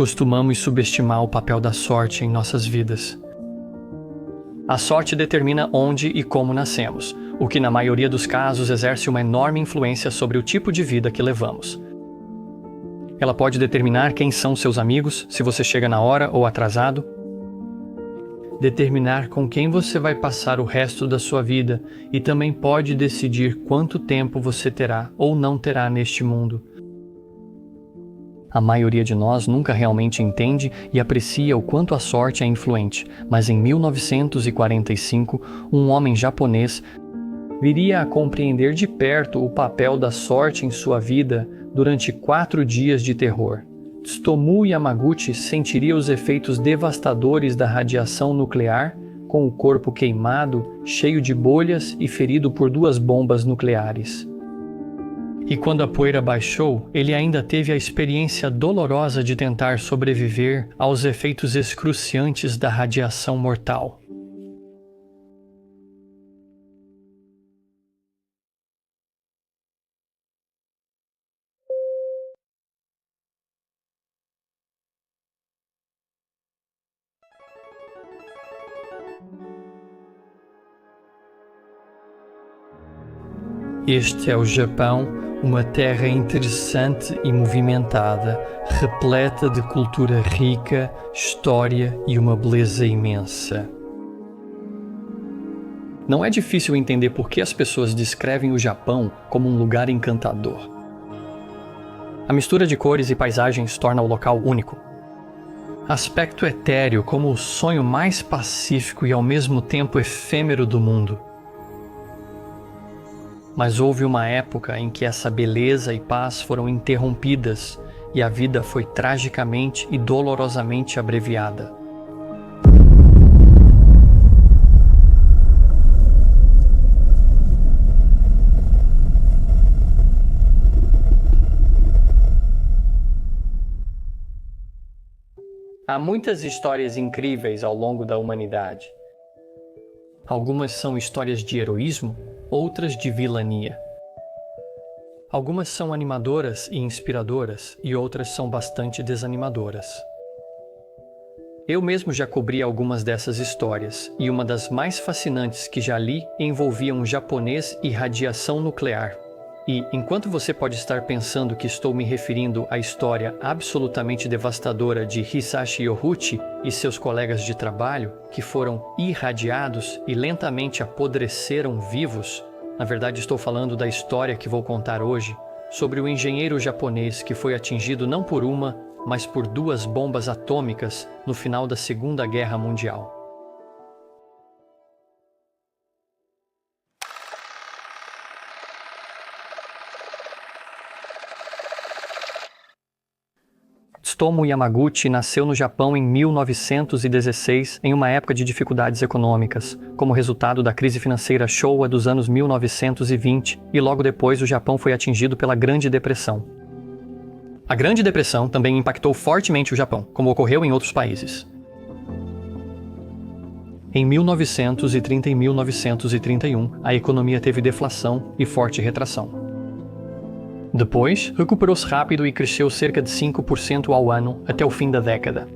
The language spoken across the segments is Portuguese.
Costumamos subestimar o papel da sorte em nossas vidas. A sorte determina onde e como nascemos, o que na maioria dos casos exerce uma enorme influência sobre o tipo de vida que levamos. Ela pode determinar quem são seus amigos, se você chega na hora ou atrasado, determinar com quem você vai passar o resto da sua vida e também pode decidir quanto tempo você terá ou não terá neste mundo. A maioria de nós nunca realmente entende e aprecia o quanto a sorte é influente, mas em 1945, um homem japonês viria a compreender de perto o papel da sorte em sua vida durante 4 dias de terror. Tsutomu Yamaguchi sentiria os efeitos devastadores da radiação nuclear, com o corpo queimado, cheio de bolhas e ferido por 2 bombas nucleares. E quando a poeira baixou, ele ainda teve a experiência dolorosa de tentar sobreviver aos efeitos excruciantes da radiação mortal. Este é o Japão, uma terra interessante e movimentada, repleta de cultura rica, história e uma beleza imensa. Não é difícil entender por que as pessoas descrevem o Japão como um lugar encantador. A mistura de cores e paisagens torna o local único. Aspecto etéreo como o sonho mais pacífico e ao mesmo tempo efêmero do mundo. Mas houve uma época em que essa beleza e paz foram interrompidas e a vida foi tragicamente e dolorosamente abreviada. Há muitas histórias incríveis ao longo da humanidade. Algumas são histórias de heroísmo, outras de vilania. Algumas são animadoras e inspiradoras, e outras são bastante desanimadoras. Eu mesmo já cobri algumas dessas histórias, e uma das mais fascinantes que já li envolvia um japonês e radiação nuclear. E, enquanto você pode estar pensando que estou me referindo à história absolutamente devastadora de Hisashi Yoguchi e seus colegas de trabalho, que foram irradiados e lentamente apodreceram vivos, na verdade estou falando da história que vou contar hoje, sobre o engenheiro japonês que foi atingido não por uma, mas por 2 bombas atômicas no final da Segunda Guerra Mundial. Tsutomu Yamaguchi nasceu no Japão em 1916, em uma época de dificuldades econômicas, como resultado da crise financeira Showa dos anos 1920, e logo depois o Japão foi atingido pela Grande Depressão. A Grande Depressão também impactou fortemente o Japão, como ocorreu em outros países. Em 1930 e 1931, a economia teve deflação e forte retração. Depois, recuperou-se rápido e cresceu cerca de 5% ao ano até o fim da década.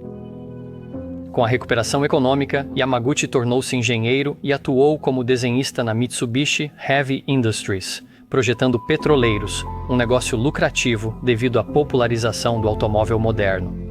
Com a recuperação econômica, Yamaguchi tornou-se engenheiro e atuou como desenhista na Mitsubishi Heavy Industries, projetando petroleiros, um negócio lucrativo devido à popularização do automóvel moderno.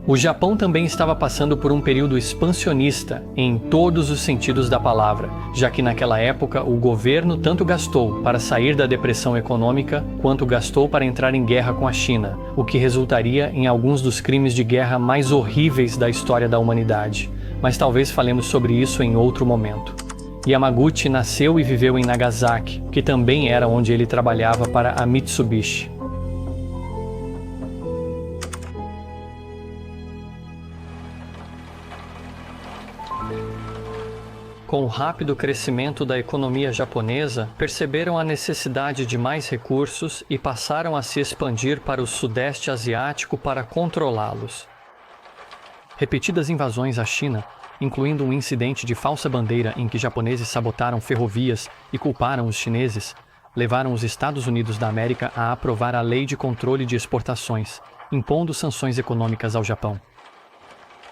O Japão também estava passando por um período expansionista em todos os sentidos da palavra, já que naquela época o governo tanto gastou para sair da depressão econômica quanto gastou para entrar em guerra com a China, o que resultaria em alguns dos crimes de guerra mais horríveis da história da humanidade. Mas talvez falemos sobre isso em outro momento. Yamaguchi nasceu e viveu em Nagasaki, que também era onde ele trabalhava para a Mitsubishi. Com o rápido crescimento da economia japonesa, perceberam a necessidade de mais recursos e passaram a se expandir para o Sudeste Asiático para controlá-los. Repetidas invasões à China, incluindo um incidente de falsa bandeira em que japoneses sabotaram ferrovias e culparam os chineses, levaram os Estados Unidos da América a aprovar a Lei de Controle de Exportações, impondo sanções econômicas ao Japão.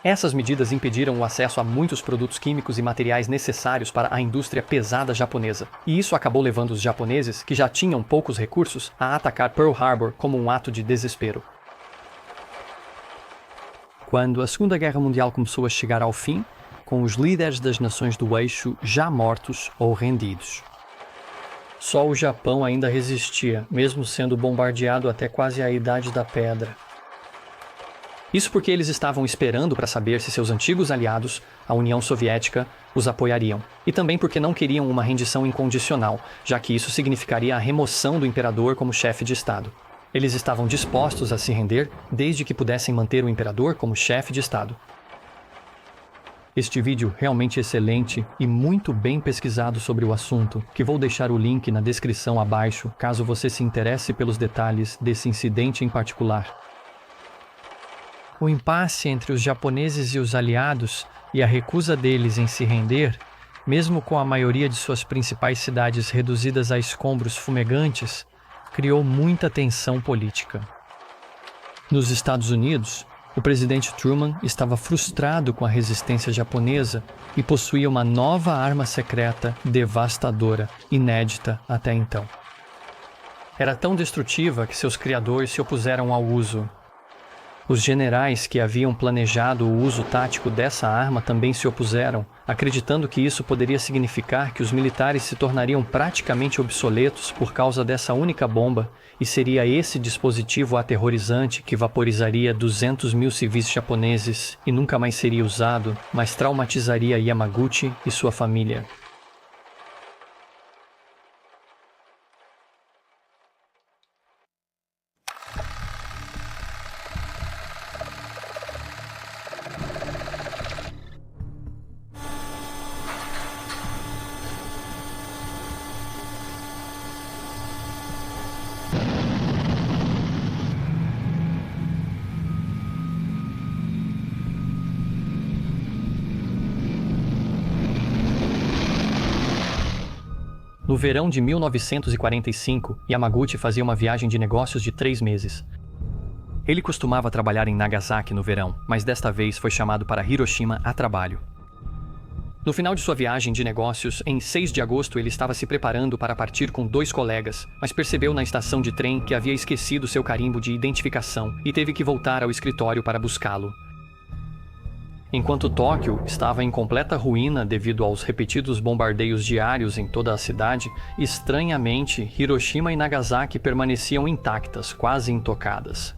Essas medidas impediram o acesso a muitos produtos químicos e materiais necessários para a indústria pesada japonesa, e isso acabou levando os japoneses, que já tinham poucos recursos, a atacar Pearl Harbor como um ato de desespero. Quando a Segunda Guerra Mundial começou a chegar ao fim, com os líderes das nações do eixo já mortos ou rendidos. Só o Japão ainda resistia, mesmo sendo bombardeado até quase a Idade da Pedra. Isso porque eles estavam esperando para saber se seus antigos aliados, a União Soviética, os apoiariam. E também porque não queriam uma rendição incondicional, já que isso significaria a remoção do imperador como chefe de Estado. Eles estavam dispostos a se render desde que pudessem manter o imperador como chefe de Estado. Este vídeo realmente excelente e muito bem pesquisado sobre o assunto, que vou deixar o link na descrição abaixo, caso você se interesse pelos detalhes desse incidente em particular. O impasse entre os japoneses e os aliados e a recusa deles em se render, mesmo com a maioria de suas principais cidades reduzidas a escombros fumegantes, criou muita tensão política. Nos Estados Unidos, o presidente Truman estava frustrado com a resistência japonesa e possuía uma nova arma secreta devastadora, inédita até então. Era tão destrutiva que seus criadores se opuseram ao uso. Os generais que haviam planejado o uso tático dessa arma também se opuseram, acreditando que isso poderia significar que os militares se tornariam praticamente obsoletos por causa dessa única bomba, e seria esse dispositivo aterrorizante que vaporizaria 200 mil civis japoneses e nunca mais seria usado, mas traumatizaria Yamaguchi e sua família. No verão de 1945, Yamaguchi fazia uma viagem de negócios de 3 meses. Ele costumava trabalhar em Nagasaki no verão, mas desta vez foi chamado para Hiroshima a trabalho. No final de sua viagem de negócios, em 6 de agosto, ele estava se preparando para partir com 2 colegas, mas percebeu na estação de trem que havia esquecido seu carimbo de identificação e teve que voltar ao escritório para buscá-lo. Enquanto Tóquio estava em completa ruína devido aos repetidos bombardeios diários em toda a cidade, estranhamente, Hiroshima e Nagasaki permaneciam intactas, quase intocadas.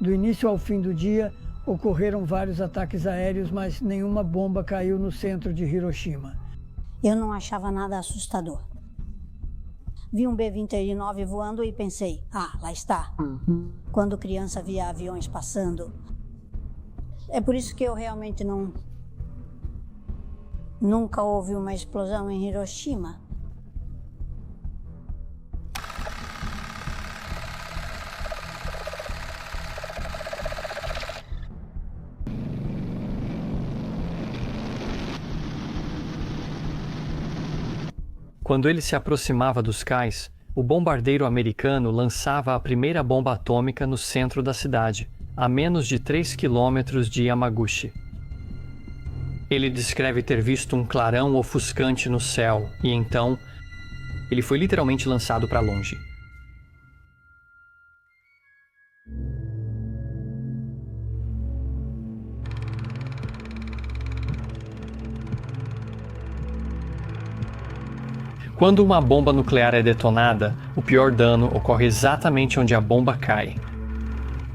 Do início ao fim do dia, ocorreram vários ataques aéreos, mas nenhuma bomba caiu no centro de Hiroshima. Eu não achava nada assustador. Vi um B-29 voando e pensei, lá está. Quando criança via aviões passando. É por isso que eu realmente nunca houve uma explosão em Hiroshima. Quando ele se aproximava dos cais, o bombardeiro americano lançava a primeira bomba atômica no centro da cidade, a menos de 3 quilômetros de Yamaguchi. Ele descreve ter visto um clarão ofuscante no céu, e então, ele foi literalmente lançado para longe. Quando uma bomba nuclear é detonada, o pior dano ocorre exatamente onde a bomba cai.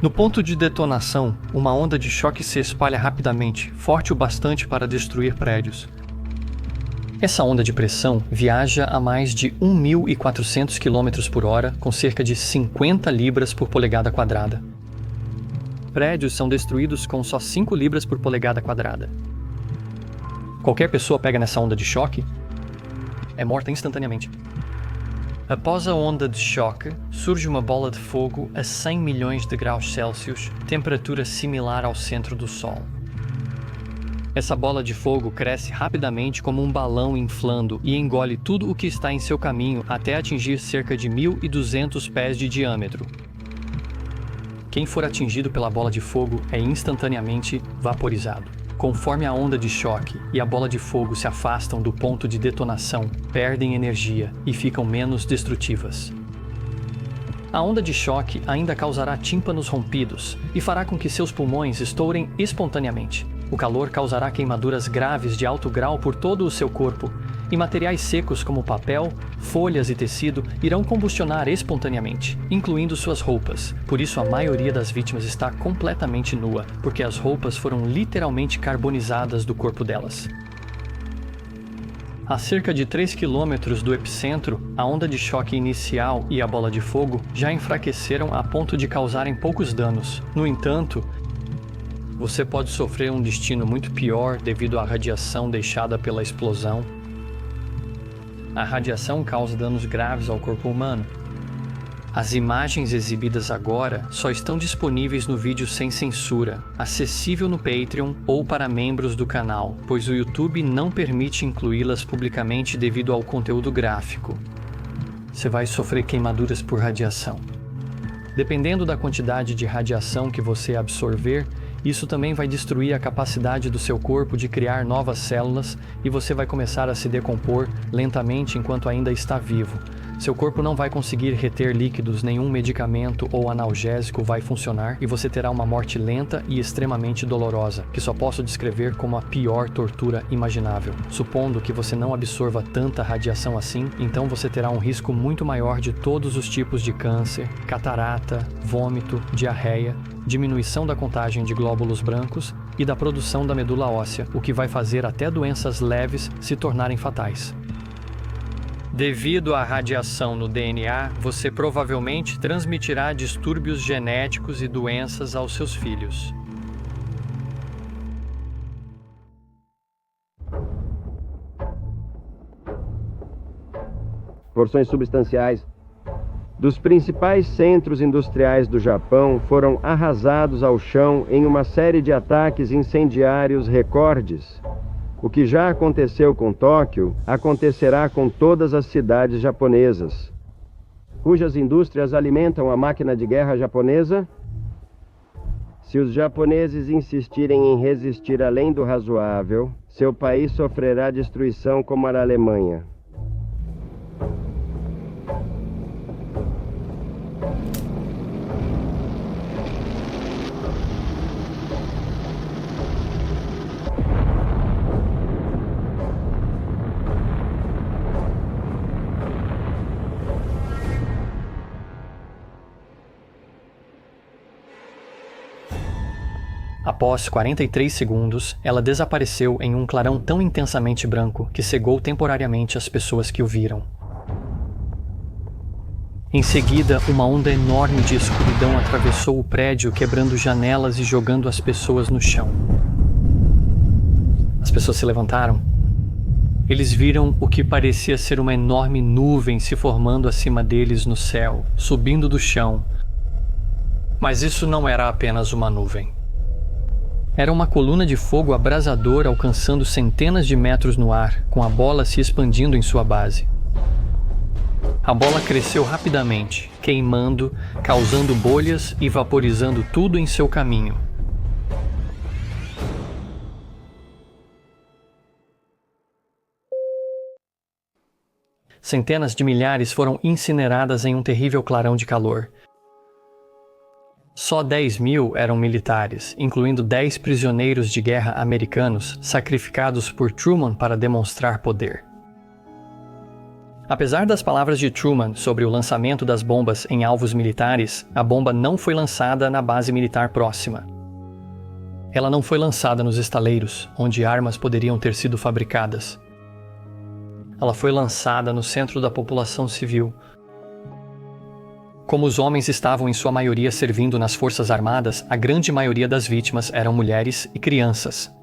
No ponto de detonação, uma onda de choque se espalha rapidamente, forte o bastante para destruir prédios. Essa onda de pressão viaja a mais de 1.400 km por hora, com cerca de 50 libras por polegada quadrada. Prédios são destruídos com só 5 libras por polegada quadrada. Qualquer pessoa pega nessa onda de choque é morta instantaneamente. Após a onda de choque, surge uma bola de fogo a 100 milhões de graus Celsius, temperatura similar ao centro do Sol. Essa bola de fogo cresce rapidamente como um balão inflando e engole tudo o que está em seu caminho até atingir cerca de 1.200 pés de diâmetro. Quem for atingido pela bola de fogo é instantaneamente vaporizado. Conforme a onda de choque e a bola de fogo se afastam do ponto de detonação, perdem energia e ficam menos destrutivas. A onda de choque ainda causará tímpanos rompidos e fará com que seus pulmões estourem espontaneamente. O calor causará queimaduras graves de alto grau por todo o seu corpo, e materiais secos como papel, folhas e tecido irão combustionar espontaneamente, incluindo suas roupas. Por isso, a maioria das vítimas está completamente nua, porque as roupas foram literalmente carbonizadas do corpo delas. A cerca de 3 quilômetros do epicentro, a onda de choque inicial e a bola de fogo já enfraqueceram a ponto de causarem poucos danos. No entanto, você pode sofrer um destino muito pior devido à radiação deixada pela explosão. A radiação causa danos graves ao corpo humano. As imagens exibidas agora só estão disponíveis no vídeo sem censura, acessível no Patreon ou para membros do canal, pois o YouTube não permite incluí-las publicamente devido ao conteúdo gráfico. Você vai sofrer queimaduras por radiação. Dependendo da quantidade de radiação que você absorver, isso também vai destruir a capacidade do seu corpo de criar novas células e você vai começar a se decompor lentamente enquanto ainda está vivo. Seu corpo não vai conseguir reter líquidos, nenhum medicamento ou analgésico vai funcionar e você terá uma morte lenta e extremamente dolorosa, que só posso descrever como a pior tortura imaginável. Supondo que você não absorva tanta radiação assim, então você terá um risco muito maior de todos os tipos de câncer, catarata, vômito, diarreia, diminuição da contagem de glóbulos brancos e da produção da medula óssea, o que vai fazer até doenças leves se tornarem fatais. Devido à radiação no DNA, você provavelmente transmitirá distúrbios genéticos e doenças aos seus filhos. Porções substanciais dos principais centros industriais do Japão foram arrasados ao chão em uma série de ataques incendiários recordes. O que já aconteceu com Tóquio, acontecerá com todas as cidades japonesas, cujas indústrias alimentam a máquina de guerra japonesa. Se os japoneses insistirem em resistir além do razoável, seu país sofrerá destruição como a Alemanha. Após 43 segundos, ela desapareceu em um clarão tão intensamente branco que cegou temporariamente as pessoas que o viram. Em seguida, uma onda enorme de escuridão atravessou o prédio, quebrando janelas e jogando as pessoas no chão. As pessoas se levantaram. Eles viram o que parecia ser uma enorme nuvem se formando acima deles no céu, subindo do chão. Mas isso não era apenas uma nuvem. Era uma coluna de fogo abrasador alcançando centenas de metros no ar, com a bola se expandindo em sua base. A bola cresceu rapidamente, queimando, causando bolhas e vaporizando tudo em seu caminho. Centenas de milhares foram incineradas em um terrível clarão de calor. Só 10.000 eram militares, incluindo 10 prisioneiros de guerra americanos sacrificados por Truman para demonstrar poder. Apesar das palavras de Truman sobre o lançamento das bombas em alvos militares, a bomba não foi lançada na base militar próxima. Ela não foi lançada nos estaleiros, onde armas poderiam ter sido fabricadas. Ela foi lançada no centro da população civil. Como os homens estavam em sua maioria servindo nas forças armadas, a grande maioria das vítimas eram mulheres e crianças.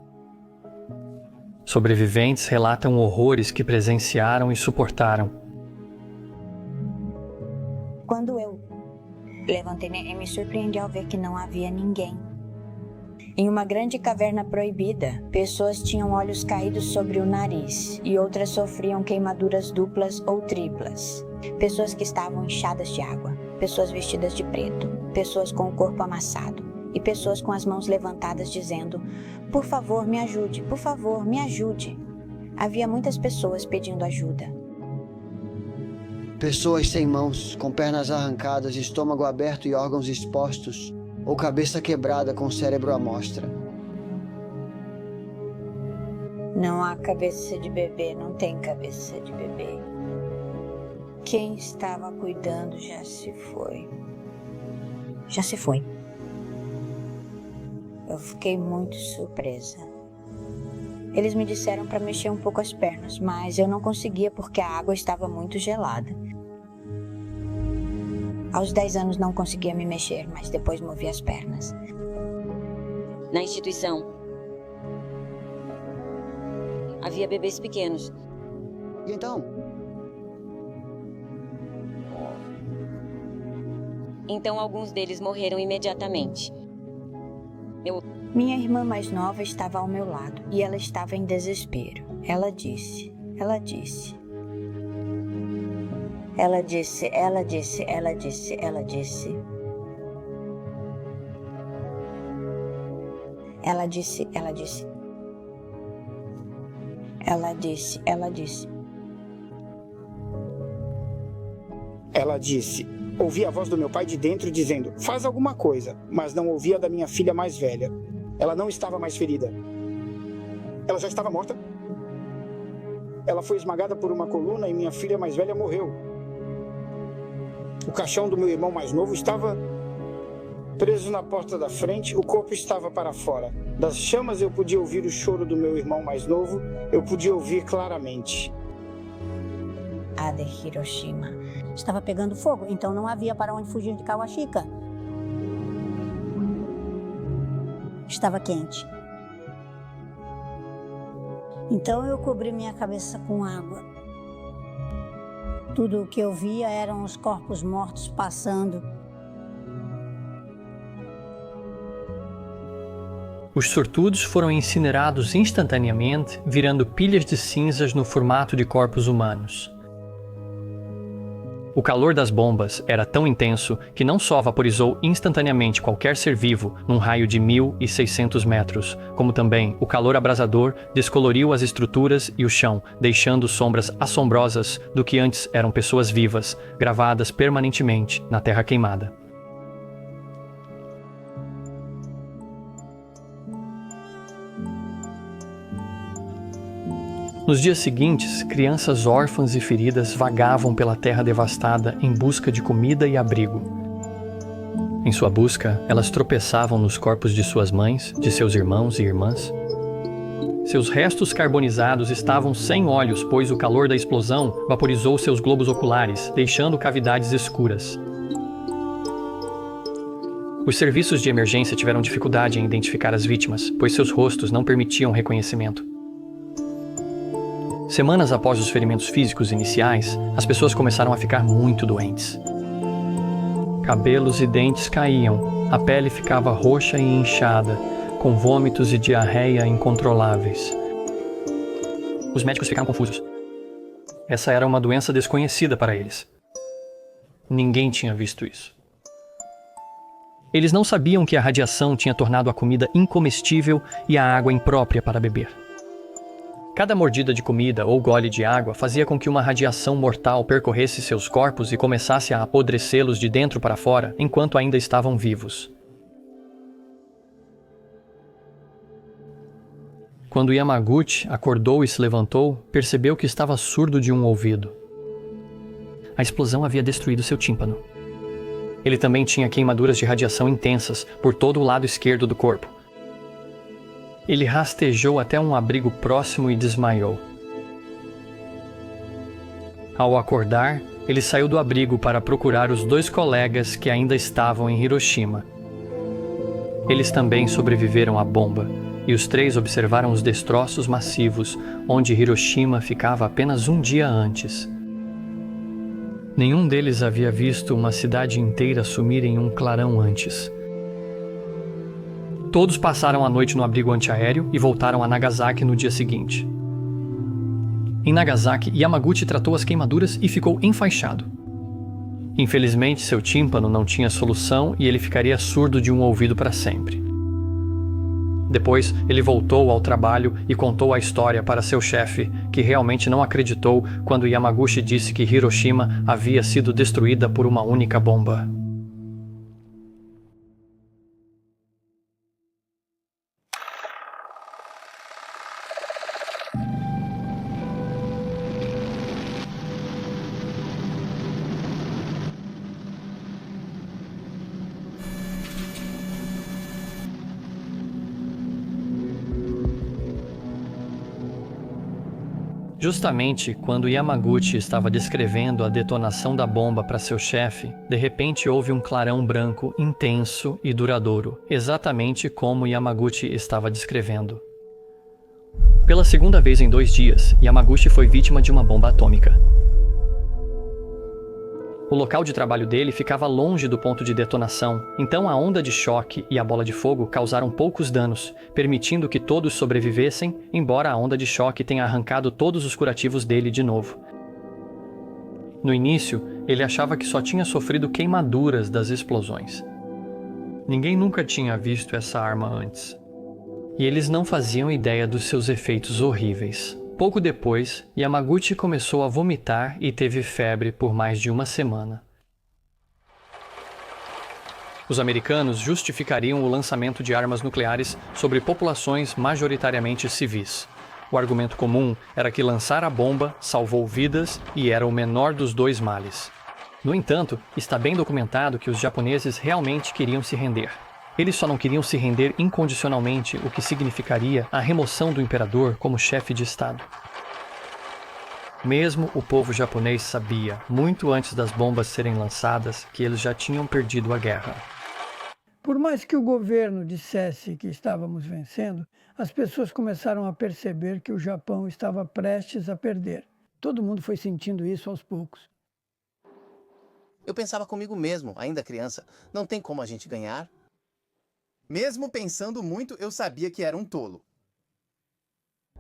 Sobreviventes relatam horrores que presenciaram e suportaram. Quando eu levantei, me surpreendi ao ver que não havia ninguém. Em uma grande caverna proibida, pessoas tinham olhos caídos sobre o nariz e outras sofriam queimaduras duplas ou triplas. Pessoas que estavam inchadas de água, pessoas vestidas de preto, pessoas com o corpo amassado e pessoas com as mãos levantadas dizendo: "Por favor, me ajude, por favor, me ajude." Havia muitas pessoas pedindo ajuda. Pessoas sem mãos, com pernas arrancadas, estômago aberto e órgãos expostos, ou cabeça quebrada com cérebro à mostra. Não há cabeça de bebê, não tem cabeça de bebê. Quem estava cuidando já se foi. Já se foi. Eu fiquei muito surpresa. Eles me disseram para mexer um pouco as pernas, mas eu não conseguia porque a água estava muito gelada. Aos 10 anos não conseguia me mexer, mas depois movi as pernas. Na instituição, havia bebês pequenos. E então? Então alguns deles morreram imediatamente. Minha irmã mais nova estava ao meu lado e ela estava em desespero. Ela disse. Ela disse. Ouvi a voz do meu pai de dentro dizendo: "Faz alguma coisa", mas não ouvi a da minha filha mais velha. Ela não estava mais ferida. Ela já estava morta. Ela foi esmagada por uma coluna e minha filha mais velha morreu. O caixão do meu irmão mais novo estava preso na porta da frente, o corpo estava para fora. Das chamas eu podia ouvir o choro do meu irmão mais novo, eu podia ouvir claramente. A de Hiroshima estava pegando fogo, então não havia para onde fugir de Kawashika. Estava quente. Então eu cobri minha cabeça com água. Tudo o que eu via eram os corpos mortos passando. Os sortudos foram incinerados instantaneamente, virando pilhas de cinzas no formato de corpos humanos. O calor das bombas era tão intenso que não só vaporizou instantaneamente qualquer ser vivo num raio de 1.600 metros, como também o calor abrasador descoloriu as estruturas e o chão, deixando sombras assombrosas do que antes eram pessoas vivas, gravadas permanentemente na terra queimada. Nos dias seguintes, crianças órfãs e feridas vagavam pela terra devastada em busca de comida e abrigo. Em sua busca, elas tropeçavam nos corpos de suas mães, de seus irmãos e irmãs. Seus restos carbonizados estavam sem olhos, pois o calor da explosão vaporizou seus globos oculares, deixando cavidades escuras. Os serviços de emergência tiveram dificuldade em identificar as vítimas, pois seus rostos não permitiam reconhecimento. Semanas após os ferimentos físicos iniciais, as pessoas começaram a ficar muito doentes. Cabelos e dentes caíam, a pele ficava roxa e inchada, com vômitos e diarreia incontroláveis. Os médicos ficaram confusos. Essa era uma doença desconhecida para eles. Ninguém tinha visto isso. Eles não sabiam que a radiação tinha tornado a comida incomestível e a água imprópria para beber. Cada mordida de comida ou gole de água fazia com que uma radiação mortal percorresse seus corpos e começasse a apodrecê-los de dentro para fora enquanto ainda estavam vivos. Quando Yamaguchi acordou e se levantou, percebeu que estava surdo de um ouvido. A explosão havia destruído seu tímpano. Ele também tinha queimaduras de radiação intensas por todo o lado esquerdo do corpo. Ele rastejou até um abrigo próximo e desmaiou. Ao acordar, ele saiu do abrigo para procurar os 2 colegas que ainda estavam em Hiroshima. Eles também sobreviveram à bomba, e os 3 observaram os destroços massivos onde Hiroshima ficava apenas um dia antes. Nenhum deles havia visto uma cidade inteira sumir em um clarão antes. Todos passaram a noite no abrigo antiaéreo e voltaram a Nagasaki no dia seguinte. Em Nagasaki, Yamaguchi tratou as queimaduras e ficou enfaixado. Infelizmente, seu tímpano não tinha solução e ele ficaria surdo de um ouvido para sempre. Depois, ele voltou ao trabalho e contou a história para seu chefe, que realmente não acreditou quando Yamaguchi disse que Hiroshima havia sido destruída por uma única bomba. Justamente quando Yamaguchi estava descrevendo a detonação da bomba para seu chefe, de repente houve um clarão branco intenso e duradouro, exatamente como Yamaguchi estava descrevendo. Pela segunda vez em 2 dias, Yamaguchi foi vítima de uma bomba atômica. O local de trabalho dele ficava longe do ponto de detonação, então a onda de choque e a bola de fogo causaram poucos danos, permitindo que todos sobrevivessem, embora a onda de choque tenha arrancado todos os curativos dele de novo. No início, ele achava que só tinha sofrido queimaduras das explosões. Ninguém nunca tinha visto essa arma antes. E eles não faziam ideia dos seus efeitos horríveis. Pouco depois, Yamaguchi começou a vomitar e teve febre por mais de 1 semana. Os americanos justificariam o lançamento de armas nucleares sobre populações majoritariamente civis. O argumento comum era que lançar a bomba salvou vidas e era o menor dos 2 males. No entanto, está bem documentado que os japoneses realmente queriam se render. Eles só não queriam se render incondicionalmente, o que significaria a remoção do imperador como chefe de Estado. Mesmo o povo japonês sabia, muito antes das bombas serem lançadas, que eles já tinham perdido a guerra. Por mais que o governo dissesse que estávamos vencendo, as pessoas começaram a perceber que o Japão estava prestes a perder. Todo mundo foi sentindo isso aos poucos. Eu pensava comigo mesmo, ainda criança, não tem como a gente ganhar. Mesmo pensando muito, eu sabia que era um tolo.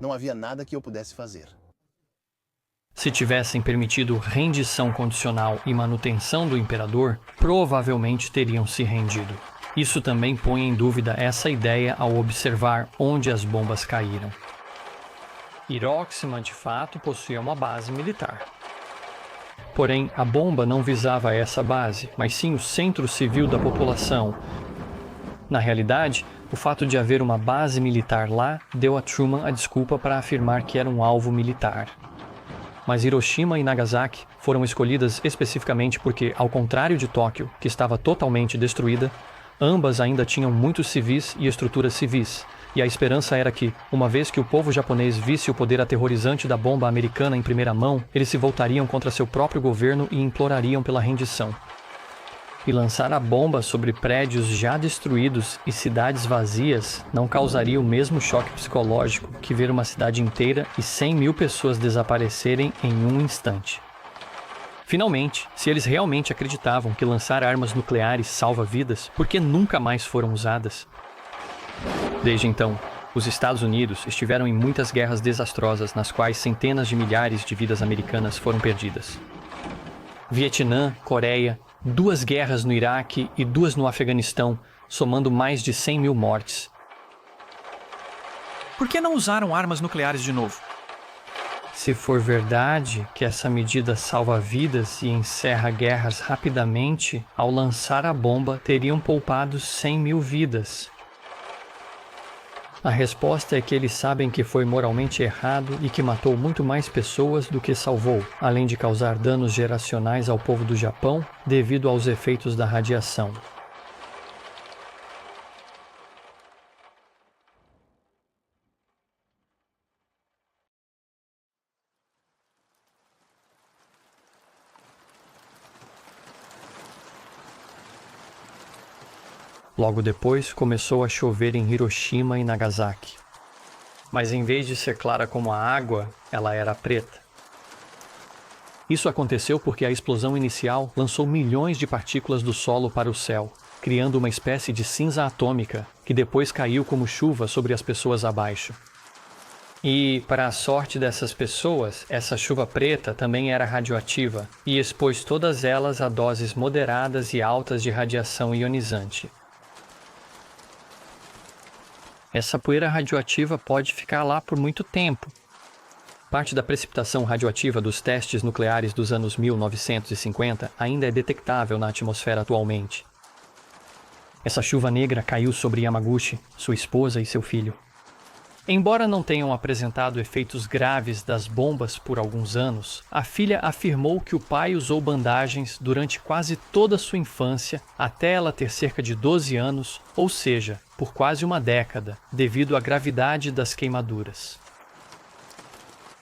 Não havia nada que eu pudesse fazer. Se tivessem permitido rendição condicional e manutenção do imperador, provavelmente teriam se rendido. Isso também põe em dúvida essa ideia ao observar onde as bombas caíram. Hiroshima, de fato, possuía uma base militar. Porém, a bomba não visava essa base, mas sim o centro civil da população. Na realidade, o fato de haver uma base militar lá deu a Truman a desculpa para afirmar que era um alvo militar. Mas Hiroshima e Nagasaki foram escolhidas especificamente porque, ao contrário de Tóquio, que estava totalmente destruída, ambas ainda tinham muitos civis e estruturas civis, e a esperança era que, uma vez que o povo japonês visse o poder aterrorizante da bomba americana em primeira mão, eles se voltariam contra seu próprio governo e implorariam pela rendição. E lançar a bomba sobre prédios já destruídos e cidades vazias não causaria o mesmo choque psicológico que ver uma cidade inteira e 100.000 pessoas desaparecerem em um instante. Finalmente, se eles realmente acreditavam que lançar armas nucleares salva vidas, por que nunca mais foram usadas? Desde então, os Estados Unidos estiveram em muitas guerras desastrosas nas quais centenas de milhares de vidas americanas foram perdidas. Vietnã, Coreia, 2 guerras no Iraque e 2 no Afeganistão, somando mais de 100.000 mortes. Por que não usaram armas nucleares de novo? Se for verdade que essa medida salva vidas e encerra guerras rapidamente, ao lançar a bomba teriam poupado 100.000 vidas. A resposta é que eles sabem que foi moralmente errado e que matou muito mais pessoas do que salvou, além de causar danos geracionais ao povo do Japão devido aos efeitos da radiação. Logo depois, começou a chover em Hiroshima e Nagasaki. Mas em vez de ser clara como a água, ela era preta. Isso aconteceu porque a explosão inicial lançou milhões de partículas do solo para o céu, criando uma espécie de cinza atômica, que depois caiu como chuva sobre as pessoas abaixo. E, para a sorte dessas pessoas, essa chuva preta também era radioativa e expôs todas elas a doses moderadas e altas de radiação ionizante. Essa poeira radioativa pode ficar lá por muito tempo. Parte da precipitação radioativa dos testes nucleares dos anos 1950 ainda é detectável na atmosfera atualmente. Essa chuva negra caiu sobre Yamaguchi, sua esposa e seu filho. Embora não tenham apresentado efeitos graves das bombas por alguns anos, a filha afirmou que o pai usou bandagens durante quase toda a sua infância, até ela ter cerca de 12 anos, ou seja, por quase uma década, devido à gravidade das queimaduras.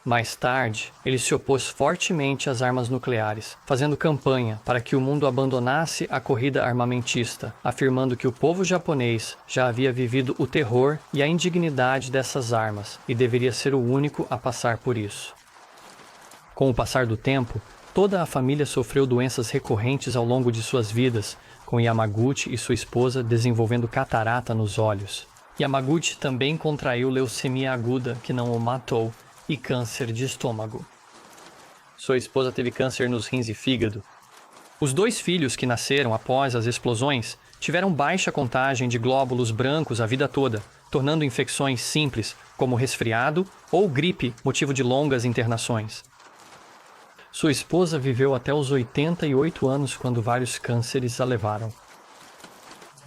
Mais tarde, ele se opôs fortemente às armas nucleares, fazendo campanha para que o mundo abandonasse a corrida armamentista, afirmando que o povo japonês já havia vivido o terror e a indignidade dessas armas e deveria ser o único a passar por isso. Com o passar do tempo, toda a família sofreu doenças recorrentes ao longo de suas vidas, com Yamaguchi e sua esposa desenvolvendo catarata nos olhos. Yamaguchi também contraiu leucemia aguda, que não o matou, e câncer de estômago. Sua esposa teve câncer nos rins e fígado. Os 2 filhos que nasceram após as explosões tiveram baixa contagem de glóbulos brancos a vida toda, tornando infecções simples, como resfriado ou gripe, motivo de longas internações. Sua esposa viveu até os 88 anos quando vários cânceres a levaram.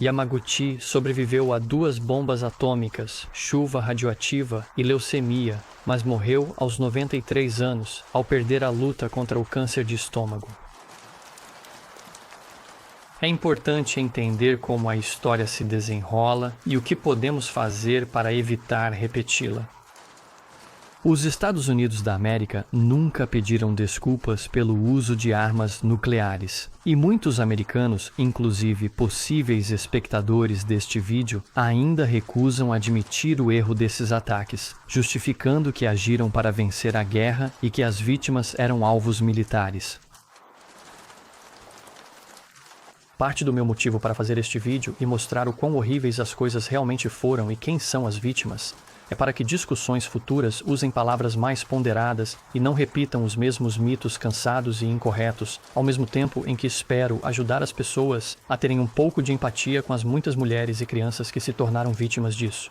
Yamaguchi sobreviveu a 2 bombas atômicas, chuva radioativa e leucemia, mas morreu aos 93 anos, ao perder a luta contra o câncer de estômago. É importante entender como a história se desenrola e o que podemos fazer para evitar repeti-la. Os Estados Unidos da América nunca pediram desculpas pelo uso de armas nucleares, e muitos americanos, inclusive possíveis espectadores deste vídeo, ainda recusam admitir o erro desses ataques, justificando que agiram para vencer a guerra e que as vítimas eram alvos militares. Parte do meu motivo para fazer este vídeo e mostrar o quão horríveis as coisas realmente foram e quem são as vítimas é para que discussões futuras usem palavras mais ponderadas e não repitam os mesmos mitos cansados e incorretos, ao mesmo tempo em que espero ajudar as pessoas a terem um pouco de empatia com as muitas mulheres e crianças que se tornaram vítimas disso.